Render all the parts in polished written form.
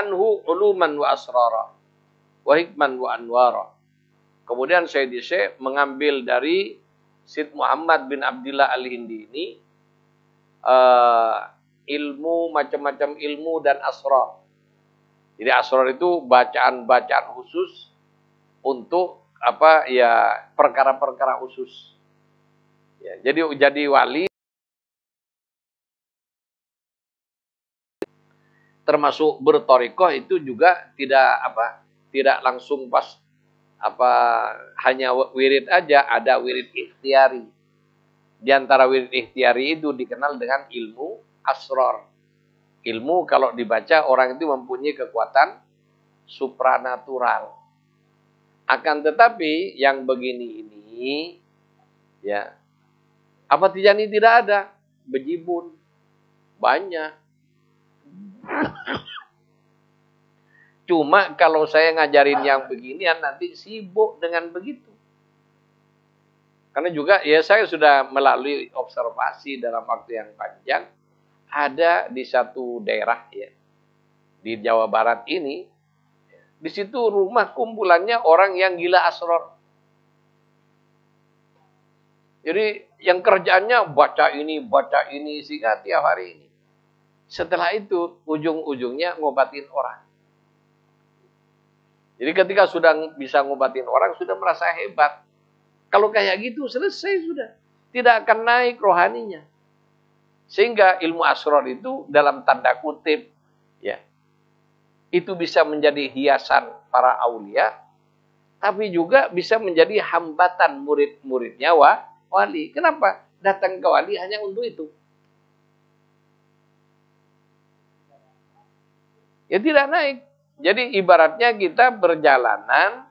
anhu uluman wa asrara wa hikman wa anwara. Kemudian Sayyidi Syekh mengambil dari Syed Muhammad bin Abdillah Al-Hindi ini ilmu, macam-macam ilmu dan asrar. Jadi asrar itu bacaan-bacaan khusus untuk apa ya, perkara-perkara khusus. Ya, jadi wali termasuk bertorikoh itu juga tidak langsung pas hanya wirid aja, ada wirid ikhtiari. Di antara wirid ikhtiari itu dikenal dengan ilmu asrar. Ilmu kalau dibaca orang itu mempunyai kekuatan supranatural. Akan tetapi yang begini ini ya, apa Tijani tidak ada? Bejibun. Banyak. Cuma kalau saya ngajarin yang beginian nanti sibuk dengan begitu. Karena juga ya saya sudah melalui observasi dalam waktu yang panjang. Ada di satu daerah ya, di Jawa Barat ini, di situ rumah kumpulannya orang yang gila asrar. Jadi yang kerjaannya baca ini sehingga tiap hari ini. Setelah itu ujung-ujungnya ngobatin orang. Jadi ketika sudah bisa ngobatin orang sudah merasa hebat. Kalau kayak gitu selesai sudah, tidak akan naik rohaninya. Sehingga ilmu asrar itu dalam tanda kutip ya, itu bisa menjadi hiasan para aulia, tapi juga bisa menjadi hambatan murid-muridnya wali. Kenapa? Datang ke wali hanya untuk itu. Ya tidak naik. Jadi ibaratnya kita berjalanan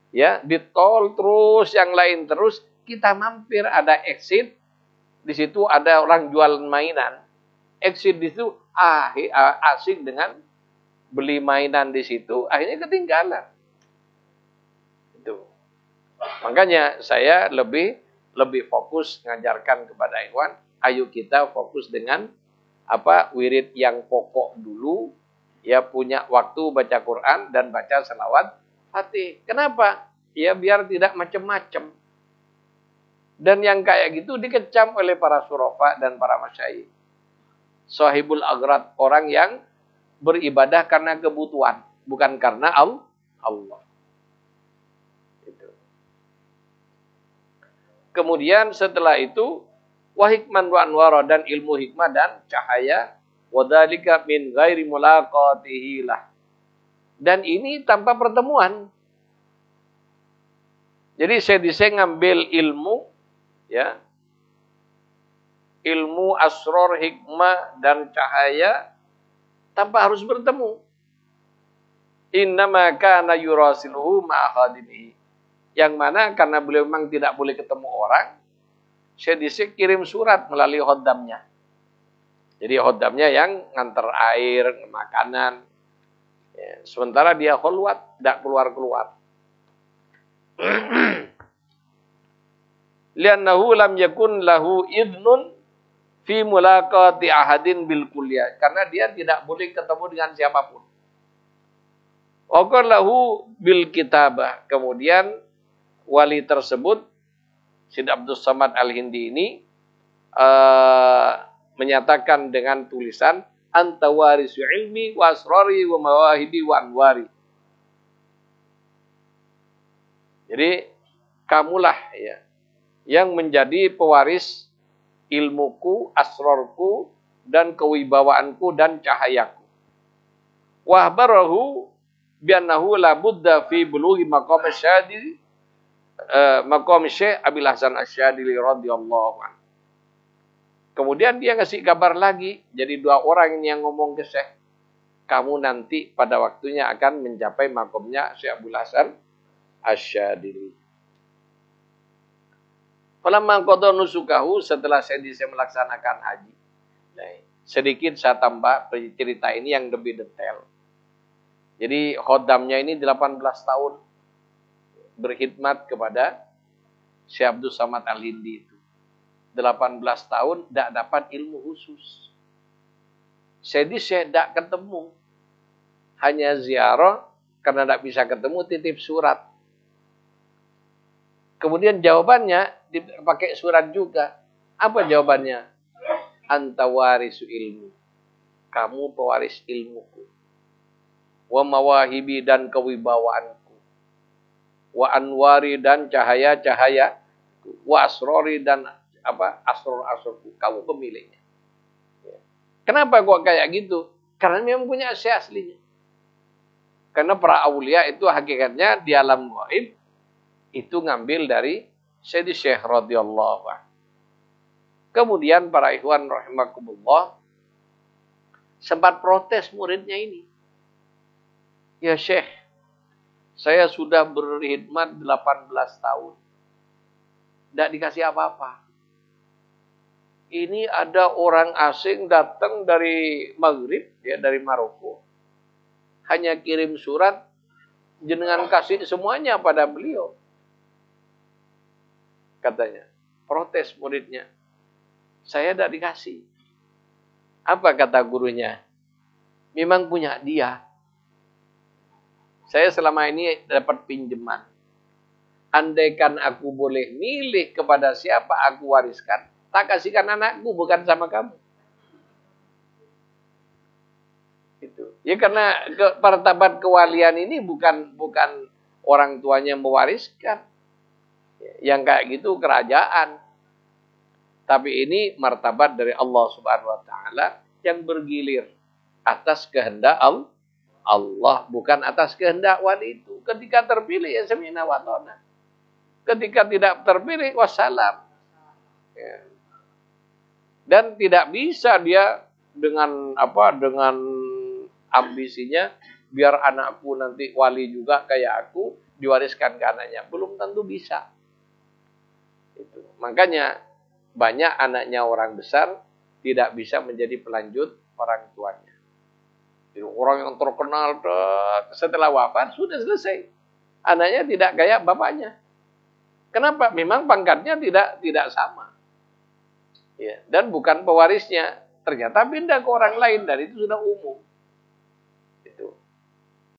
ya di tol terus, yang lain terus, kita mampir ada exit. Di situ ada orang jual mainan. Exit di situ asik dengan beli mainan di situ, akhirnya ketinggalan. Itu. Makanya saya lebih fokus mengajarkan kepada ikhwan, ayo kita fokus dengan wirid yang pokok dulu, ya punya waktu baca Quran dan baca selawat Fatih. Kenapa? Ya biar tidak macam-macam. Dan yang kayak gitu dikecam oleh para surafa dan para masyayikh. Sahibul agrad, orang yang beribadah karena kebutuhan, bukan karena Allah. Gitu. Kemudian setelah itu wahikman wa anwara, dan ilmu hikmah dan cahaya, wadzalika min ghairi mulaqatihi lah. Dan ini tanpa pertemuan. Jadi saya ngambil ilmu ya, ilmu asrar, hikmah dan cahaya tanpa harus bertemu. Innama kana yurasiluhu ma'a khadimihi. Yang mana karena beliau memang tidak boleh ketemu orang, saya kirim surat melalui khodamnya. Jadi khodamnya yang nganter air, makanan. Ya, sementara dia khulwat, tidak keluar-keluar. Liannahu lam yakun lahu idnun fi mulaqati ahadin bil kulliyah. Karena dia tidak boleh ketemu dengan siapapun. Aqallahu bil kitabah. Kemudian wali tersebut, Syed Abdus Samad Al-Hindi ini menyatakan dengan tulisan anta warisu ilmi wa asrari wa mawahibi wa anwari. Jadi kamulah ya yang menjadi pewaris ilmuku, asrarku, dan kewibawaanku dan cahayaku. Wahbarahu biannahu la budda fi bulughi maqam asyadili maqam Syekh Abil Hasan Asyadili radhiyallahu anhu. Kemudian dia ngasih kabar lagi, jadi dua orang ini yang ngomong ke Syekh, kamu nanti pada waktunya akan mencapai makomnya Syekh Abul Hasan Asy-Syadili. Falamma qada nusukahu, setelah saya melaksanakan haji. Nah, sedikit saya tambah cerita ini yang lebih detail. Jadi khodamnya ini 18 tahun berkhidmat kepada Syekh Abdul Samad Al-Hindi itu. 18 tahun tidak dapat ilmu khusus. Jadi saya tidak ketemu. Hanya ziarah, karena tidak bisa ketemu, titip surat. Kemudian jawabannya dipakai surat juga. Apa jawabannya? Anta warisu ilmu. Kamu pewaris ilmuku. Wa mawahibi, dan kewibawaanku. Wa anwari, dan cahaya-cahaya. Wa asrori, dan asror-asrorku. Kamu pemiliknya. Kenapa kok kayak gitu? Karena memang punya aslinya. Karena para aulia itu hakikatnya di alam gaib itu ngambil dari Sayyidi Syekh radhiyallahu anhu. Kemudian para ikhwan rahimakumullah sempat protes muridnya ini. Ya Syekh, saya sudah berkhidmat 18 tahun. Tidak dikasih apa-apa. Ini ada orang asing datang dari Maghrib, ya, dari Maroko. Hanya kirim surat, jenengan kasih semuanya pada beliau. Katanya, protes muridnya. Saya tidak dikasih. Apa kata gurunya? Memang punya dia. Saya selama ini dapat pinjaman. Andaikan aku boleh milih kepada siapa aku wariskan, tak kasihkan anakku, bukan sama kamu. Itu. Ya karena martabat kewalian ini bukan orang tuanya mewariskan. Yang kayak gitu kerajaan. Tapi ini martabat dari Allah Subhanahu wa taala yang bergilir atas kehendak Allah, bukan atas kehendak wali itu. Ketika terpilih ya sami'na wa ata'na. Ketika tidak terpilih wassalam. Ya. Dan tidak bisa dia dengan ambisinya biar anakku nanti wali juga kayak aku diwariskan ke anaknya. Belum tentu bisa. Itu. Makanya banyak anaknya orang besar tidak bisa menjadi pelanjut orang tuanya. Jadi orang yang terkenal setelah wafat sudah selesai. Anaknya tidak kayak bapaknya. Kenapa? Memang pangkatnya tidak sama. Ya, dan bukan pewarisnya. Ternyata pindah ke orang lain dan itu sudah umum.